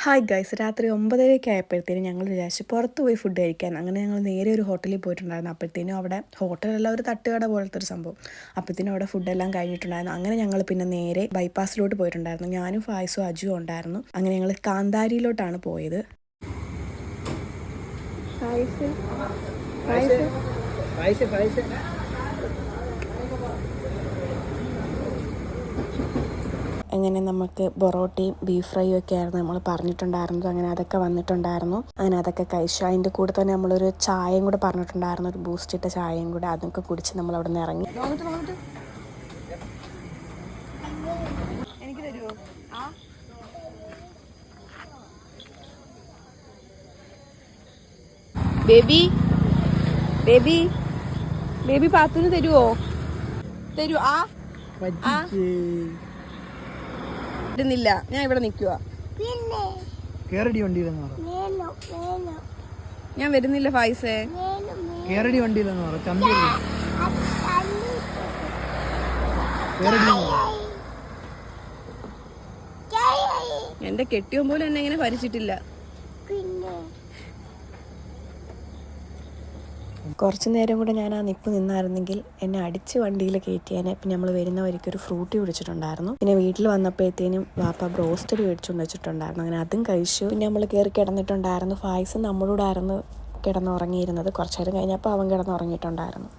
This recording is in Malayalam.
ഹായ് ഗൈസ്, രാത്രി 9:30 ആയപ്പോഴത്തേനും ഞങ്ങൾ വിചാരിച്ചു പുറത്ത് പോയി ഫുഡ് കഴിക്കാൻ. അങ്ങനെ ഞങ്ങൾ നേരെ ഒരു ഹോട്ടലിൽ പോയിട്ടുണ്ടായിരുന്നു. അപ്പോഴത്തേനും അവിടെ ഹോട്ടലല്ല, ഒരു തട്ടുകട പോലത്തെ ഒരു സംഭവം. അപ്പോഴത്തേനും അവിടെ ഫുഡെല്ലാം കഴിഞ്ഞിട്ടുണ്ടായിരുന്നു. അങ്ങനെ ഞങ്ങൾ പിന്നെ നേരെ ബൈപ്പാസിലോട്ട് പോയിട്ടുണ്ടായിരുന്നു. ഞാനും ഫായ്സും അജുവും ഉണ്ടായിരുന്നു. അങ്ങനെ ഞങ്ങൾ കാന്താരിയിലോട്ടാണ് പോയത്. അങ്ങനെ നമുക്ക് പൊറോട്ടയും ബീഫ് ഫ്രൈയും ഒക്കെ ആയിരുന്നു നമ്മൾ പറഞ്ഞിട്ടുണ്ടായിരുന്നത്. അങ്ങനെ അതൊക്കെ വന്നിട്ടുണ്ടായിരുന്നു. അങ്ങനെ അതൊക്കെ കഴിച്ചു. അതിൻ്റെ കൂടെ തന്നെ നമ്മളൊരു ചായയും കൂടെ പറഞ്ഞിട്ടുണ്ടായിരുന്നു, ഒരു ബൂസ്റ്റ് ഇട്ട ചായയും കൂടെ. അതൊക്കെ കുടിച്ച് നമ്മൾ അവിടെ നിന്ന് ഇറങ്ങി. എനിക്ക് തരുമോ? ബേബി ബേബി ബേബി പാത്തുന് തരുവോ? തരൂ. ഇരുന്നില്ല, ഞാൻ ഇവിടെ നിൽക്കുക. ഞാൻ വരുന്നില്ല ഫായിസേ. എന്റെ കെട്ടിയോൻ പോലും എന്നെ ഇങ്ങനെ ഭരിച്ചിട്ടില്ല. കുറച്ച് നേരം കൂടെ ഞാൻ ആ നിപ്പ് നിന്നായിരുന്നെങ്കിൽ എന്നെ അടിച്ച് വണ്ടിയിൽ കയറ്റിയാനെ. പിന്നെ നമ്മൾ വരുന്ന വഴിക്ക് ഒരു ഫ്രൂട്ടി കുടിച്ചിട്ടുണ്ടായിരുന്നു. പിന്നെ വീട്ടിൽ വന്നപ്പോഴത്തേനും വാപ്പ ബ്രോസ്റ്റഡ് മേടിച്ചുകൊണ്ട് വെച്ചിട്ടുണ്ടായിരുന്നു. അങ്ങനെ അതും കഴിച്ചു. പിന്നെ നമ്മൾ കയറി കിടന്നിട്ടുണ്ടായിരുന്നു. ഫായ്സ് നമ്മളോടായിരുന്നു കിടന്നുറങ്ങിയിരുന്നത്. കുറച്ചു നേരം കഴിഞ്ഞപ്പോൾ അവൻ കിടന്നുറങ്ങിയിട്ടുണ്ടായിരുന്നു.